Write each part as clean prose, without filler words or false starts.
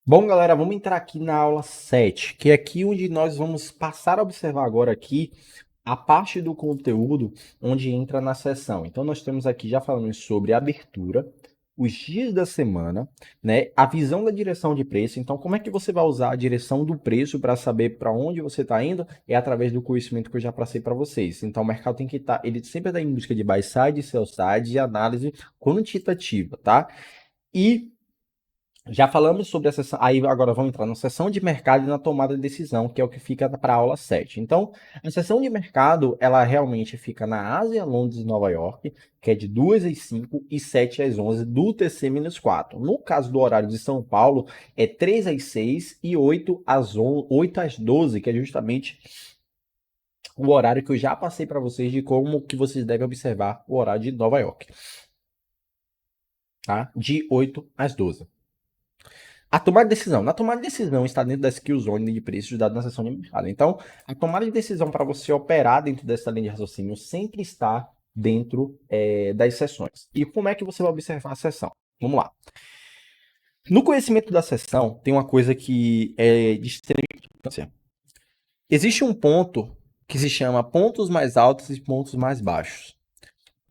Bom, galera, vamos entrar aqui na aula 7, que é aqui onde nós vamos passar a observar agora aqui a parte do conteúdo onde entra na sessão. Então, nós temos aqui já falando sobre a abertura, os dias da semana, né, a visão da direção de preço. Então, como é que você vai usar a direção do preço para saber para onde você está indo? É através do conhecimento que eu já passei para vocês. Então, o mercado tem que estar, ele sempre está em busca de buy side, sell side e análise quantitativa, tá? E já falamos sobre a sessão, aí agora vamos entrar na sessão de mercado e na tomada de decisão, que é o que fica para a aula 7. Então, a sessão de mercado, ela realmente fica na Ásia, Londres e Nova York, que é de 2 às 5 e 7 às 11 do TC-4. No caso do horário de São Paulo, é 3 às 6 e 8 às 11, 8 às 12, que é justamente o horário que eu já passei para vocês de como que vocês devem observar o horário de Nova York, tá? De 8 às 12. A tomada de decisão. Na tomada de decisão está dentro da skill zone de preços dado na seção de mercado. Então, a tomada de decisão para você operar dentro dessa linha de raciocínio sempre está dentro das sessões. E como é que você vai observar a sessão? Vamos lá. No conhecimento da sessão, tem uma coisa que é de extrema importância. Existe um ponto que se chama pontos mais altos e pontos mais baixos.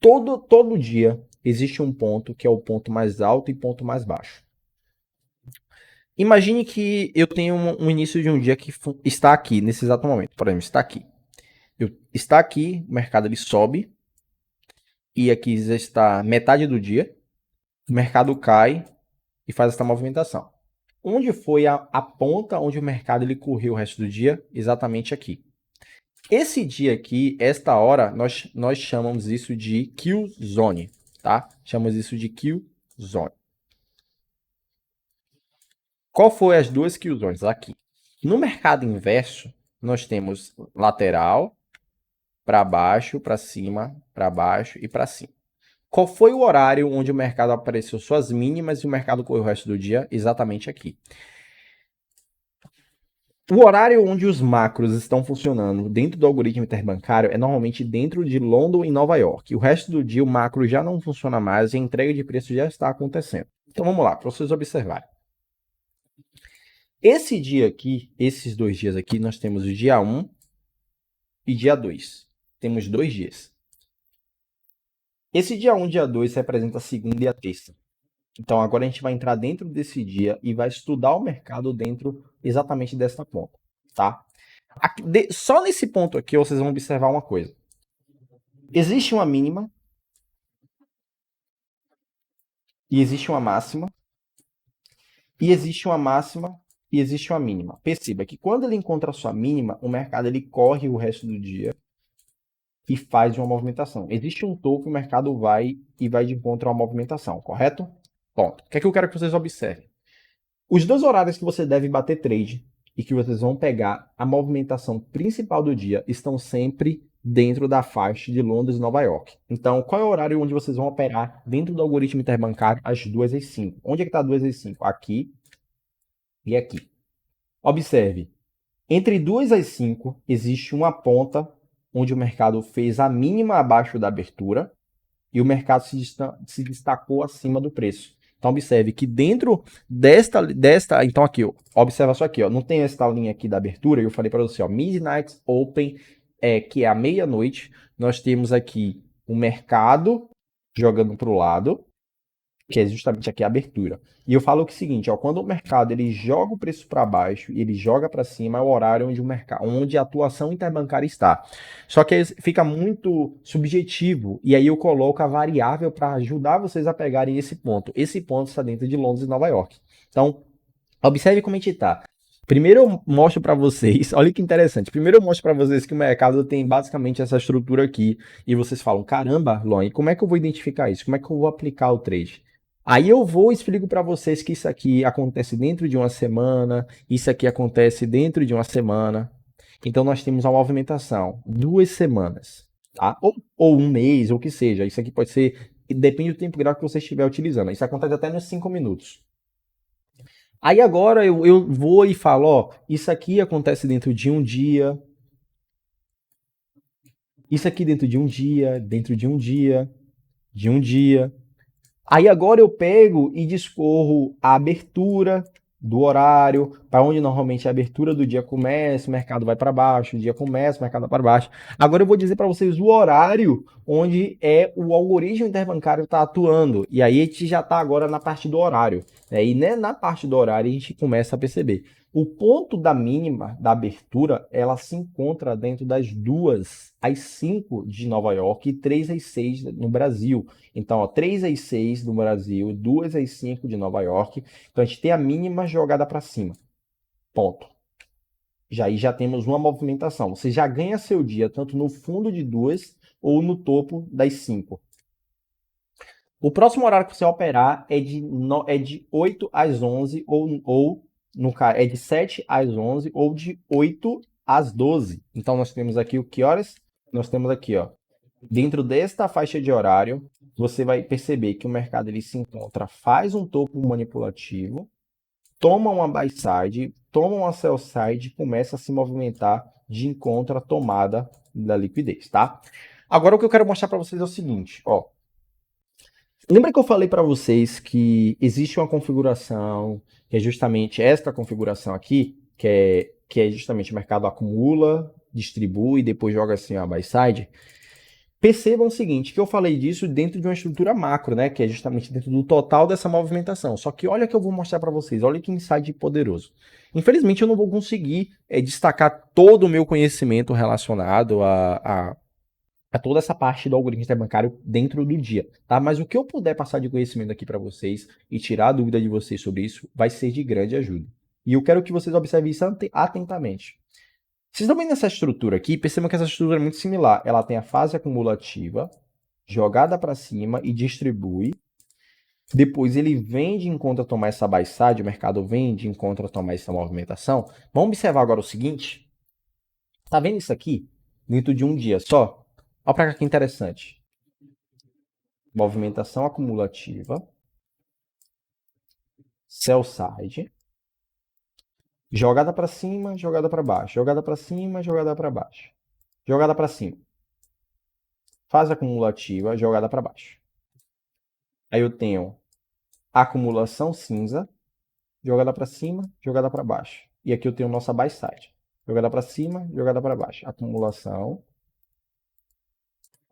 Todo dia existe um ponto que é o ponto mais alto e ponto mais baixo. Imagine que eu tenho um início de um dia que está aqui, nesse exato momento. Por exemplo, está aqui. Está aqui, o mercado ele sobe, e aqui já está metade do dia. O mercado cai e faz essa movimentação. Onde foi a ponta onde o mercado ele correu o resto do dia? Exatamente aqui. Esse dia aqui, esta hora, nós chamamos isso de kill zone, tá? Chamamos isso de kill zone. Qual foi as duas kill zones? Aqui. No mercado inverso, nós temos lateral, para baixo, para cima, para baixo e para cima. Qual foi o horário onde o mercado apareceu suas mínimas e o mercado correu o resto do dia? Exatamente aqui. O horário onde os macros estão funcionando dentro do algoritmo interbancário é normalmente dentro de London e Nova York. O resto do dia o macro já não funciona mais e a entrega de preço já está acontecendo. Então vamos lá, para vocês observarem. Esse dia aqui, esses 2 dias aqui, nós temos o dia 1 e dia 2. Temos 2 dias. Esse dia 1 e dia 2 representa a segunda e a terça. Então agora a gente vai entrar dentro desse dia e vai estudar o mercado dentro exatamente dessa ponta, tá? Só nesse ponto aqui vocês vão observar uma coisa. Existe uma mínima e existe uma máxima e existe uma máxima e existe uma mínima. Perceba que quando ele encontra a sua mínima, o mercado ele corre o resto do dia e faz uma movimentação. Existe um topo, o mercado vai de encontro a uma movimentação, correto? Ponto. O que é que eu quero que vocês observem? Os 2 horários que você deve bater trade e que vocês vão pegar a movimentação principal do dia estão sempre dentro da faixa de Londres e Nova York. Então, qual é o horário onde vocês vão operar dentro do algoritmo interbancário às 2 às 5? Onde é que está 2 às 5? Aqui e aqui. Observe, entre 2 às 5 existe uma ponta onde o mercado fez a mínima abaixo da abertura e o mercado se destacou acima do preço. Então, observe que dentro desta então aqui, ó, observa só aqui, ó, não tem esta linha aqui da abertura, eu falei para você, ó, Midnight Open, que é a meia-noite, nós temos aqui o mercado jogando para o lado, que é justamente aqui a abertura. E eu falo que é o seguinte, ó, quando o mercado ele joga o preço para baixo e ele joga para cima, é o horário onde o mercado, onde a atuação interbancária está. Só que fica muito subjetivo e aí eu coloco a variável para ajudar vocês a pegarem esse ponto. Esse ponto está dentro de Londres e Nova York. Então, observe como a gente está. Primeiro eu mostro para vocês, olha que interessante. Primeiro eu mostro para vocês que o mercado tem basicamente essa estrutura aqui e vocês falam, caramba, Lon, como é que eu vou identificar isso? Como é que eu vou aplicar o trade? Aí eu vou e explico para vocês que isso aqui acontece dentro de uma semana, isso aqui acontece dentro de uma semana. Então nós temos uma movimentação, 2 semanas, tá? Ou um mês, ou o que seja. Isso aqui pode ser, depende do tempo gráfico que você estiver utilizando. Isso acontece até nos 5 minutos. Aí agora eu vou e falo, ó, isso aqui acontece dentro de um dia, isso aqui dentro de um dia, dentro de um dia, de um dia. Aí agora eu pego e discorro a abertura, do horário, para onde normalmente a abertura do dia começa, o mercado vai para baixo, o dia começa, o mercado vai para baixo. Agora eu vou dizer para vocês o horário onde o algoritmo interbancário está atuando. E aí a gente já está agora na parte do horário. Né? E né, na parte do horário a gente começa a perceber. O ponto da mínima da abertura, ela se encontra dentro das 2 às 5 de Nova York e 3 às 6 no Brasil. Então, ó, 3 às 6 no Brasil, 2 às 5 de Nova York. Então, a gente tem a mínima jogada para cima. Ponto. Já temos uma movimentação. Você já ganha seu dia tanto no fundo de 2 ou no topo das 5. O próximo horário que você operar é de 8 às 11 ou no é de 7 às 11 ou de 8 às 12. Então nós temos aqui o que horas? Nós temos aqui, ó, dentro desta faixa de horário, você vai perceber que o mercado ele se encontra, faz um topo manipulativo, toma uma buy side, toma uma sell side, começa a se movimentar de encontro à tomada da liquidez, tá? Agora o que eu quero mostrar para vocês é o seguinte, ó. Lembra que eu falei para vocês que existe uma configuração, que é justamente esta configuração aqui, que é justamente o mercado acumula, distribui e depois joga assim a buy side? Percebam o seguinte, que eu falei disso dentro de uma estrutura macro, né, que é justamente dentro do total dessa movimentação. Só que olha que eu vou mostrar para vocês, olha que insight poderoso. Infelizmente eu não vou conseguir destacar todo o meu conhecimento relacionado a toda essa parte do algoritmo interbancário dentro do dia, tá? Mas o que eu puder passar de conhecimento aqui para vocês e tirar a dúvida de vocês sobre isso vai ser de grande ajuda. E eu quero que vocês observem isso atentamente. Vocês estão vendo essa estrutura aqui? Percebam que essa estrutura é muito similar. Ela tem a fase acumulativa, jogada para cima e distribui. Depois ele vem de encontro a tomar essa buy side, o mercado vem de encontro a tomar essa movimentação. Vamos observar agora o seguinte. Tá vendo isso aqui? Dentro de um dia só? Olha para cá que interessante. Movimentação acumulativa. Sell side. Jogada para cima, jogada para baixo. Jogada para cima, jogada para baixo. Jogada para cima. Fase acumulativa, jogada para baixo. Aí eu tenho acumulação cinza, jogada para cima, jogada para baixo. E aqui eu tenho nossa buy side. Jogada para cima, jogada para baixo. Acumulação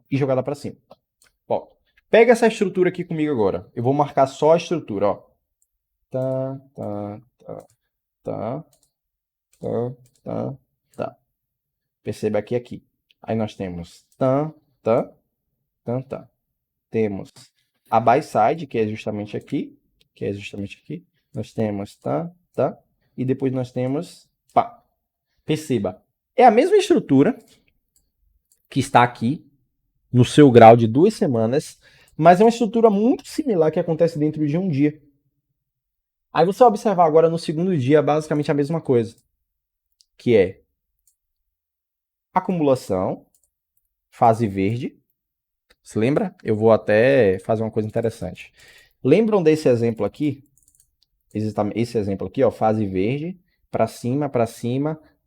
e jogada para cima. Ó, pega essa estrutura aqui comigo agora. Eu vou marcar só a estrutura, ó. Tá, tá, tá, tá, tá, tá, tá. Perceba aqui. Aí nós temos tan, tan, tan, tan. Temos a buy side, que é justamente aqui, Nós temos tan, tan, e depois nós temos pá. Perceba, é a mesma estrutura que está aqui no seu grau de 2 semanas, mas é uma estrutura muito similar que acontece dentro de um dia. Aí você vai observar agora no segundo dia basicamente a mesma coisa, que é acumulação, fase verde. Se lembra? Eu vou até fazer uma coisa interessante. Lembram desse exemplo aqui? Esse exemplo aqui, ó, fase verde, para cima,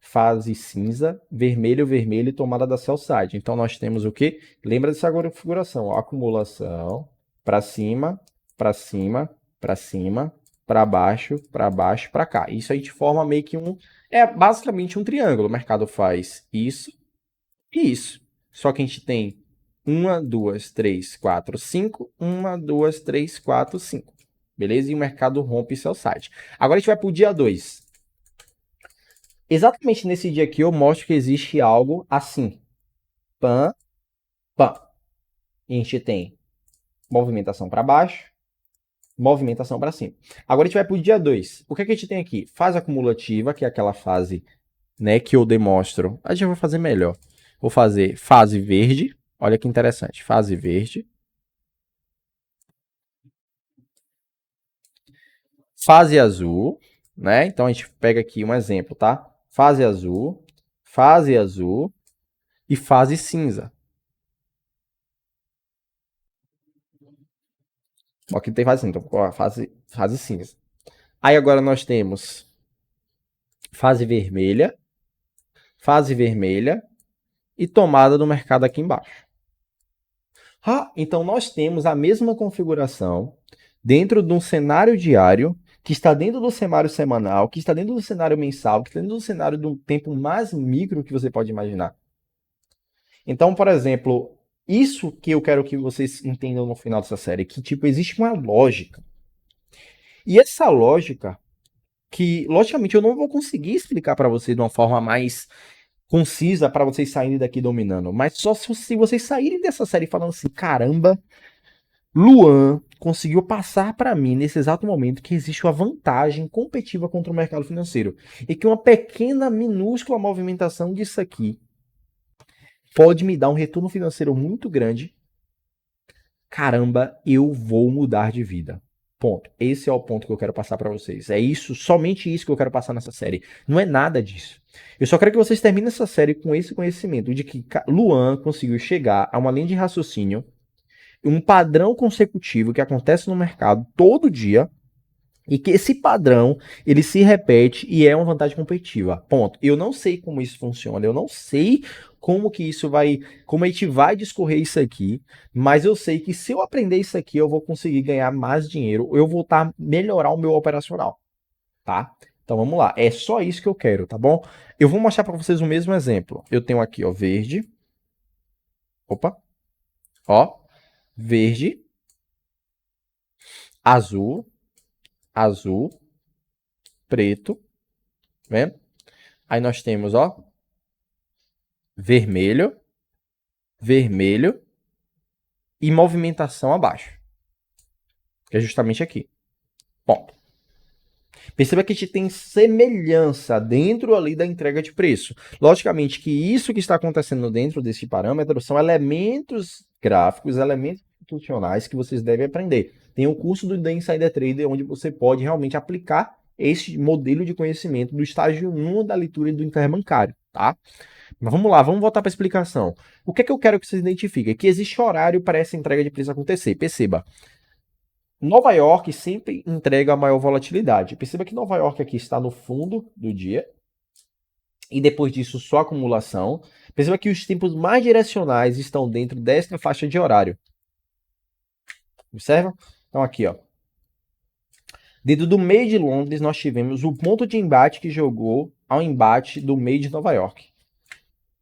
fase cinza, vermelho, vermelho e tomada da sell side. Então nós temos o quê? Lembra dessa configuração, ó, acumulação, para cima, para cima, para cima, para baixo, para cá. Isso a gente forma meio que basicamente um triângulo. O mercado faz isso e isso. Só que a gente tem 1, 2, 3, 4, 5, 1, 2, 3, 4, 5. Beleza? E o mercado rompe seu site. Agora a gente vai para o dia 2. Exatamente nesse dia aqui eu mostro que existe algo assim. Pam, pam. E a gente tem movimentação para baixo, movimentação para cima. Agora a gente vai para o dia 2. O que, é que a gente tem aqui? Fase acumulativa, que é aquela fase, né, que eu demonstro. A gente vai fazer melhor. Vou fazer fase verde. Olha que interessante. Fase verde. Fase azul, né? Então a gente pega aqui um exemplo, tá? Fase azul e fase cinza. Aqui tem fase cinza, então, fase cinza. Aí agora nós temos fase vermelha e tomada do mercado aqui embaixo. Então nós temos a mesma configuração dentro de um cenário diário que está dentro do cenário semanal, que está dentro do cenário mensal, que está dentro do cenário de um tempo mais micro que você pode imaginar. Então, por exemplo, isso que eu quero que vocês entendam no final dessa série, que tipo existe uma lógica. E essa lógica que, logicamente, eu não vou conseguir explicar para vocês de uma forma mais concisa para vocês saírem daqui dominando, mas só se vocês saírem dessa série falando assim, caramba, Luan conseguiu passar para mim nesse exato momento que existe uma vantagem competitiva contra o mercado financeiro e que uma pequena, minúscula movimentação disso aqui pode me dar um retorno financeiro muito grande. Caramba, eu vou mudar de vida. Ponto. Esse é o ponto que eu quero passar para vocês. É isso, somente isso que eu quero passar nessa série. Não é nada disso. Eu só quero que vocês terminem essa série com esse conhecimento de que Luan conseguiu chegar a uma linha de raciocínio, um padrão consecutivo que acontece no mercado todo dia, e que esse padrão ele se repete e é uma vantagem competitiva. Ponto. Eu não sei como isso funciona, eu não sei como que isso vai, como a gente vai discorrer isso aqui, mas eu sei que se eu aprender isso aqui, eu vou conseguir ganhar mais dinheiro, eu vou melhorar o meu operacional, tá? Então vamos lá, é só isso que eu quero, tá bom? Eu vou mostrar para vocês o mesmo exemplo. Eu tenho aqui, ó, verde. Opa. Ó, verde, azul, azul, preto, vendo? Aí nós temos, ó, vermelho, vermelho e movimentação abaixo. Que é justamente aqui. Ponto. Perceba que a gente tem semelhança dentro ali da entrega de preço. Logicamente que isso que está acontecendo dentro desse parâmetro são elementos gráficos, elementos institucionais que vocês devem aprender. Tem o curso do The Insider Trader, onde você pode realmente aplicar esse modelo de conhecimento do estágio 1 da leitura do interbancário, tá? Mas vamos lá, vamos voltar para a explicação. O que é que eu quero que vocês identifiquem? Que existe horário para essa entrega de preço acontecer. Perceba, Nova York sempre entrega a maior volatilidade. Perceba que Nova York aqui está no fundo do dia e depois disso só acumulação. Perceba que os tempos mais direcionais estão dentro desta faixa de horário. Observa? Então aqui, ó. Dentro do meio de Londres, nós tivemos o ponto de embate que jogou ao embate do meio de Nova York.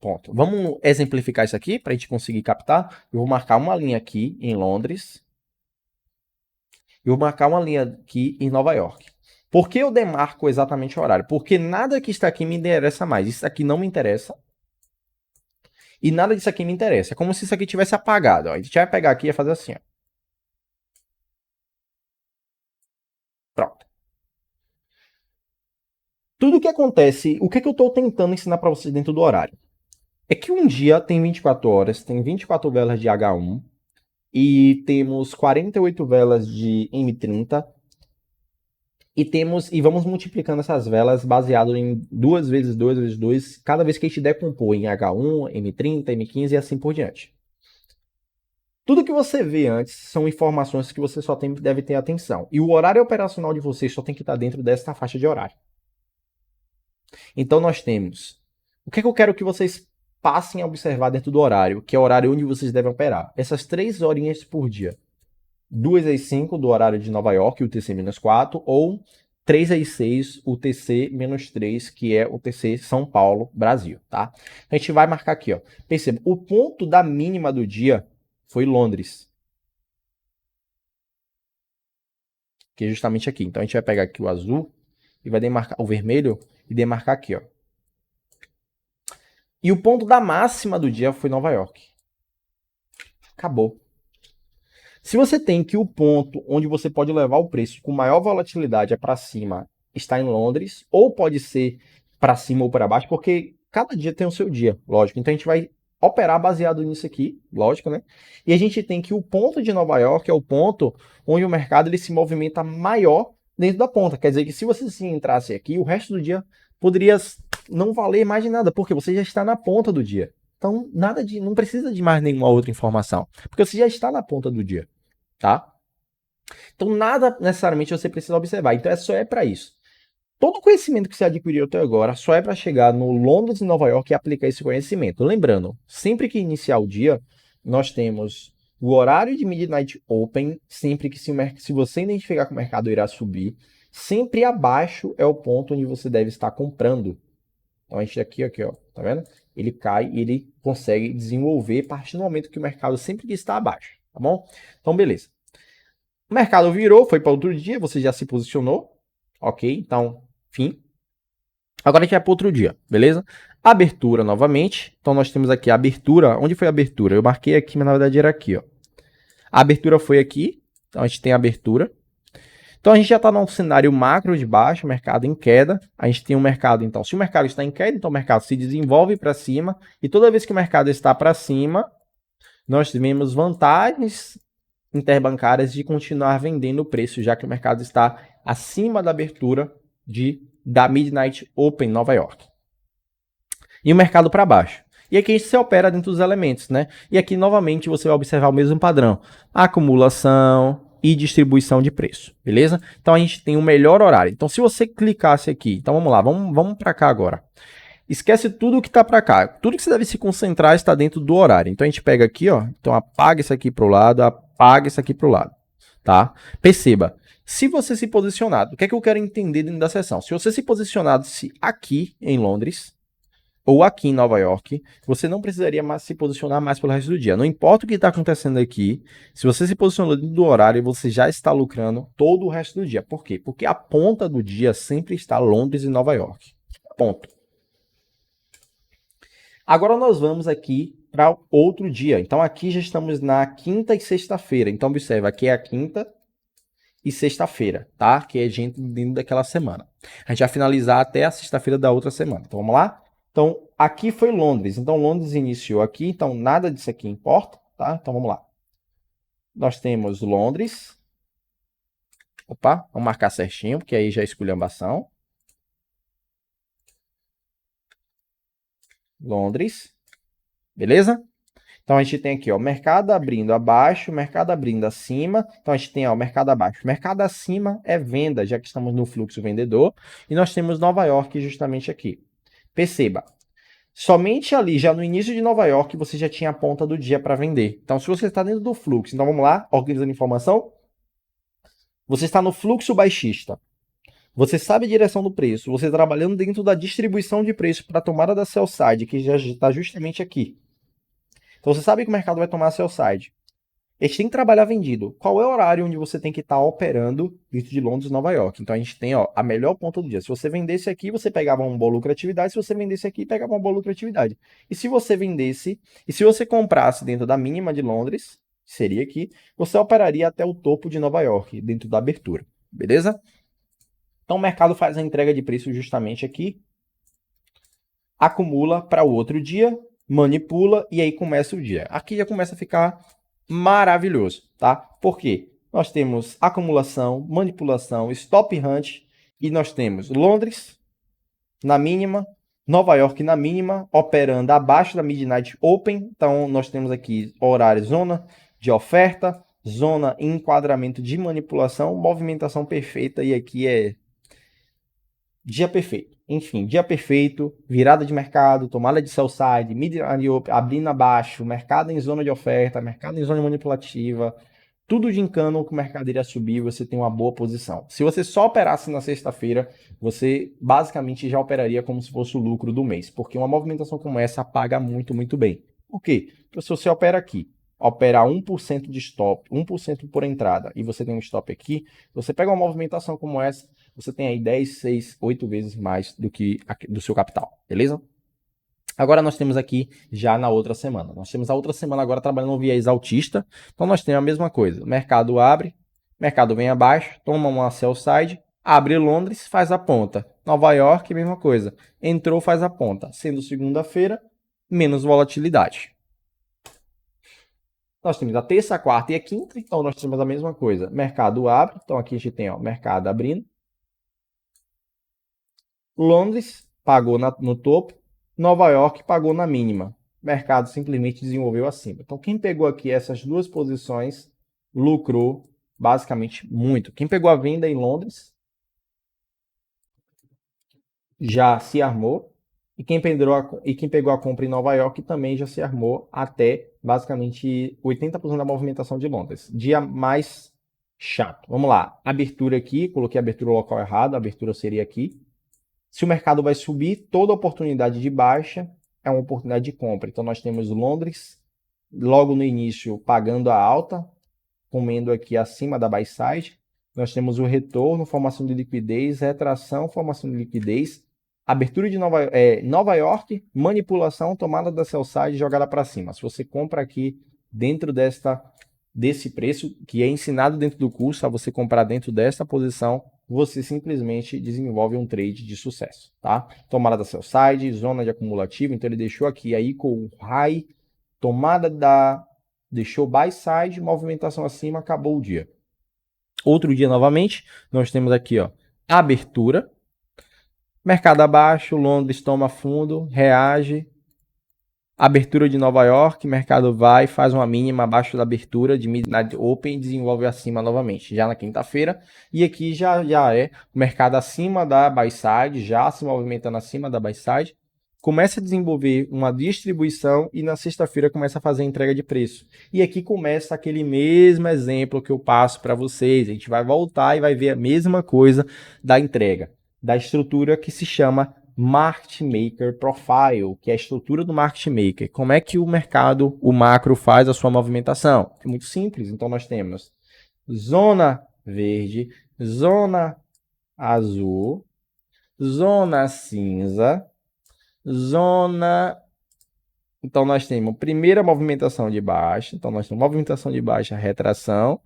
Ponto. Vamos exemplificar isso aqui para a gente conseguir captar. Eu vou marcar uma linha aqui em Londres. Eu vou marcar uma linha aqui em Nova York. Por que eu demarco exatamente o horário? Porque nada que está aqui me interessa mais. Isso aqui não me interessa. E nada disso aqui me interessa. É como se isso aqui tivesse apagado. Ó. A gente vai pegar aqui e fazer assim. Ó. Pronto. Tudo que acontece, o que eu estou tentando ensinar para vocês dentro do horário? É que um dia tem 24 horas, tem 24 velas de H1 e temos 48 velas de M30 e vamos multiplicando essas velas baseado em 2 vezes 2 vezes 2, cada vez que a gente decompor em H1, M30, M15 e assim por diante. Tudo que você vê antes são informações que você só deve ter atenção. E o horário operacional de vocês só tem que estar dentro desta faixa de horário. Então nós temos... O que eu quero que vocês passem a observar dentro do horário, que é o horário onde vocês devem operar? Essas 3 horinhas por dia. 2 às 5 do horário de Nova York, o TC-4, ou 3 às 6, o TC-3, que é o TC São Paulo, Brasil, tá? A gente vai marcar aqui, ó. Perceba, o ponto da mínima do dia foi Londres. Que é justamente aqui. Então a gente vai pegar aqui o azul e vai demarcar o vermelho e demarcar aqui, ó. E o ponto da máxima do dia foi Nova York. Acabou. Se você tem que o ponto onde você pode levar o preço com maior volatilidade é para cima, está em Londres, ou pode ser para cima ou para baixo, porque cada dia tem o seu dia, lógico. Então a gente vai operar baseado nisso aqui, lógico, né? E a gente tem que o ponto de Nova York é o ponto onde o mercado ele se movimenta maior dentro da ponta. Quer dizer que se você se entrasse aqui, o resto do dia poderia não valer mais de nada, porque você já está na ponta do dia. Então, não precisa de mais nenhuma outra informação, porque você já está na ponta do dia, tá? Então, nada necessariamente você precisa observar. Então, só é para isso. Todo o conhecimento que você adquiriu até agora só é para chegar no Londres e Nova York e aplicar esse conhecimento. Lembrando, sempre que iniciar o dia, nós temos o horário de Midnight Open, sempre que se você identificar que o mercado irá subir, Sempre abaixo é o ponto onde você deve estar comprando. Então a gente aqui, ó, tá vendo? Ele cai e ele consegue desenvolver a partir do momento que o mercado sempre está abaixo, tá bom? Então beleza. O mercado virou, foi para outro dia, você já se posicionou, ok? Então, fim. Agora a gente vai para outro dia, beleza? Abertura novamente. Então nós temos aqui a abertura. Onde foi a abertura? Eu marquei aqui, mas na verdade era aqui, ó. A abertura foi aqui. Então a gente tem a abertura. Então a gente já está num cenário macro de baixo, mercado em queda. A gente tem um mercado, então, se o mercado está em queda, então o mercado se desenvolve para cima. E toda vez que o mercado está para cima, nós tivemos vantagens interbancárias de continuar vendendo o preço, já que o mercado está acima da abertura da Midnight Open Nova York. E o mercado para baixo. E aqui a gente se opera dentro dos elementos, né? E aqui, novamente, você vai observar o mesmo padrão. Acumulação e distribuição de preço, beleza? Então, a gente tem o melhor horário. Então, se você clicasse aqui... Então, vamos lá, vamos para cá agora. Esquece tudo que está para cá. Tudo que você deve se concentrar está dentro do horário. Então, a gente pega aqui, ó. Então, apaga isso aqui para o lado, apaga isso aqui para o lado, tá? Perceba. Se você se posicionar, o que é que eu quero entender dentro da sessão? Se você se posicionasse aqui em Londres, ou aqui em Nova York, você não precisaria mais se posicionar mais pelo resto do dia. Não importa o que está acontecendo aqui, se você se posicionou dentro do horário, você já está lucrando todo o resto do dia. Por quê? Porque a ponta do dia sempre está Londres e Nova York. Ponto. Agora nós vamos aqui para outro dia. Então aqui já estamos na quinta e sexta-feira. Então observa, aqui é a quinta e sexta-feira, tá? Que é gente dentro daquela semana. A gente vai finalizar até a sexta-feira da outra semana. Então vamos lá? Então, aqui foi Londres. Então, Londres iniciou aqui. Então, nada disso aqui importa, tá? Então, vamos lá. Nós temos Londres. Opa, vamos marcar certinho, porque aí já é esculhambação. Londres. Beleza? Então, a gente tem aqui, ó, mercado abrindo abaixo, mercado abrindo acima. Então, a gente tem, ó, mercado abaixo. Mercado acima é venda, já que estamos no fluxo vendedor. E nós temos Nova York justamente aqui. Perceba, somente ali, já no início de Nova York, você já tinha a ponta do dia para vender. Então, se você está dentro do fluxo, então vamos lá, organizando informação. Você está no fluxo baixista. Você sabe a direção do preço. Você trabalhando dentro da distribuição de preço para a tomada da sell side, que já está justamente aqui. Então, você sabe que o mercado vai tomar a sell side. A gente tem que trabalhar vendido. Qual é o horário onde você tem que estar operando dentro de Londres e Nova York? Então a gente tem, ó, a melhor ponta do dia. Se você vendesse aqui, você pegava uma boa lucratividade. Se você vendesse aqui, pegava uma boa lucratividade. E se você vendesse, e se você comprasse dentro da mínima de Londres, seria aqui, você operaria até o topo de Nova York, dentro da abertura. Beleza? Então o mercado faz a entrega de preço justamente aqui, acumula para o outro dia, manipula e aí começa o dia. Aqui já começa a ficar maravilhoso, tá? Por quê? Nós temos acumulação, manipulação, stop hunt e nós temos Londres na mínima, Nova York na mínima, operando abaixo da Midnight Open. Então nós temos aqui horário zona de oferta, zona em enquadramento de manipulação, movimentação perfeita e aqui é dia perfeito. Enfim, dia perfeito, virada de mercado, tomada de sell side, Midnight Open, abrindo abaixo, mercado em zona de oferta, mercado em zona manipulativa, tudo indicando que o mercado iria subir, você tem uma boa posição. Se você só operasse na sexta-feira, você basicamente já operaria como se fosse o lucro do mês, porque uma movimentação como essa paga muito, muito bem. Por quê? Porque se você opera aqui, opera 1% de stop, 1% por entrada, e você tem um stop aqui, você pega uma movimentação como essa, você tem aí 10, 6, 8 vezes mais do seu capital, beleza? Agora nós temos aqui já na outra semana. Nós temos a outra semana agora trabalhando no viés altista. Então nós temos a mesma coisa. O mercado abre, mercado vem abaixo, toma uma sell side, abre Londres, faz a ponta. Nova York, mesma coisa. Entrou, faz a ponta. Sendo segunda-feira, menos volatilidade. Nós temos a terça, a quarta e a quinta. Então nós temos a mesma coisa. Mercado abre. Então aqui a gente tem, ó, mercado abrindo. Londres pagou no topo. Nova York pagou na mínima. O mercado simplesmente desenvolveu acima. Então, quem pegou aqui essas duas posições lucrou basicamente muito. Quem pegou a venda em Londres já se armou. E quem pegou a compra em Nova York também já se armou até basicamente 80% da movimentação de Londres. Dia mais Chato. Vamos lá. Abertura aqui, coloquei a abertura local errado, a abertura seria aqui. Se o mercado vai subir, toda oportunidade de baixa é uma oportunidade de compra. Então nós temos Londres logo no início pagando a alta, comendo aqui acima da buy side. Nós temos o retorno, formação de liquidez, retração, formação de liquidez, abertura de Nova York, manipulação, tomada da sell side, jogada para cima. Se você compra aqui dentro desse preço, que é ensinado dentro do curso, a você comprar dentro dessa posição, você simplesmente desenvolve um trade de sucesso, tá? Tomada da sell side, zona de acumulativo, então ele deixou aqui aí com o high, deixou buy side, movimentação acima, acabou o dia. Outro dia novamente, nós temos aqui, ó, abertura, mercado abaixo, Londres toma fundo, reage, abertura de Nova York, mercado vai, faz uma mínima abaixo da abertura de Midnight Open e desenvolve acima novamente, já na quinta-feira. E aqui já é o mercado acima da buy side, já se movimentando acima da buy side. Começa a desenvolver uma distribuição e na sexta-feira começa a fazer a entrega de preço. E aqui começa aquele mesmo exemplo que eu passo para vocês. A gente vai voltar e vai ver a mesma coisa da entrega, da estrutura que se chama Market Maker Profile, que é a estrutura do Market Maker. Como é que o mercado, o macro, faz a sua movimentação? É muito simples. Então, nós temos zona verde, zona azul, zona cinza, zona... Então, nós temos primeira movimentação de baixa. Então, nós temos movimentação de baixa, retração,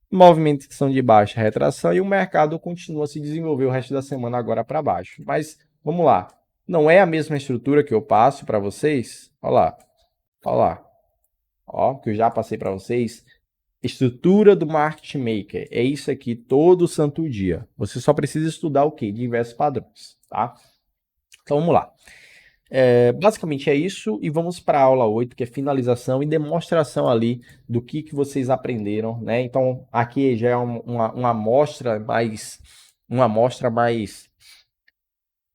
movimentação de baixa, retração, e o mercado continua a se desenvolver o resto da semana agora para baixo. Mas vamos lá. Não é a mesma estrutura que eu passo para vocês? Olha lá. Olha lá. Ó, que eu já passei para vocês. Estrutura do Market Maker. É isso aqui todo santo dia. Você só precisa estudar o quê? Diversos padrões, tá? Então vamos lá. Basicamente é isso, e vamos para a aula 8, que é finalização e demonstração ali do que vocês aprenderam, né? Então, aqui já é uma amostra mais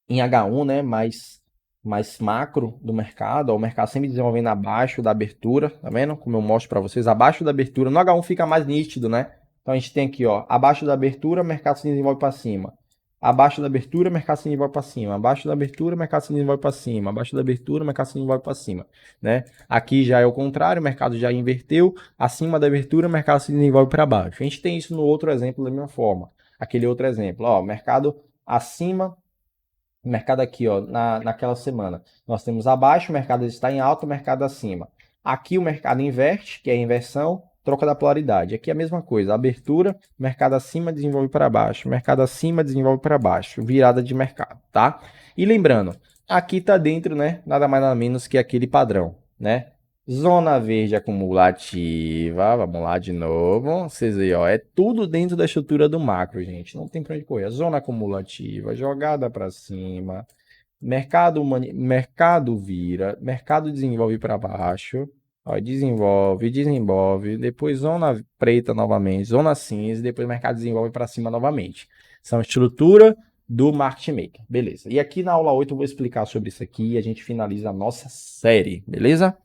em H1, né? Mais macro do mercado, ó, o mercado sempre desenvolvendo abaixo da abertura, tá vendo? Como eu mostro para vocês, abaixo da abertura, no H1 fica mais nítido, né? Então a gente tem aqui, ó, abaixo da abertura, o mercado se desenvolve para cima. Abaixo da abertura, o mercado se desenvolve para cima. Abaixo da abertura, o mercado se desenvolve para cima. Abaixo da abertura, o mercado se desenvolve para cima, né? Aqui já é o contrário, o mercado já inverteu. Acima da abertura, o mercado se desenvolve para baixo. A gente tem isso no outro exemplo da mesma forma. Aquele outro exemplo, ó, mercado acima, o mercado aqui, ó, naquela semana. Nós temos abaixo, o mercado está em alta, o mercado acima. Aqui o mercado inverte, que é a inversão, troca da polaridade. Aqui é a mesma coisa, abertura, mercado acima desenvolve para baixo, mercado acima desenvolve para baixo, virada de mercado, tá? E lembrando, aqui está dentro, né, nada mais nada menos que aquele padrão, né? Zona verde acumulativa, vamos lá de novo, vocês aí, ó, é tudo dentro da estrutura do macro, gente, não tem para onde correr. Zona acumulativa, jogada para cima, mercado vira, mercado desenvolve para baixo, ó, desenvolve, depois zona preta novamente, zona cinza, depois o mercado desenvolve para cima novamente. São estrutura do Market Maker, beleza. E aqui na aula 8 eu vou explicar sobre isso aqui e a gente finaliza a nossa série, beleza?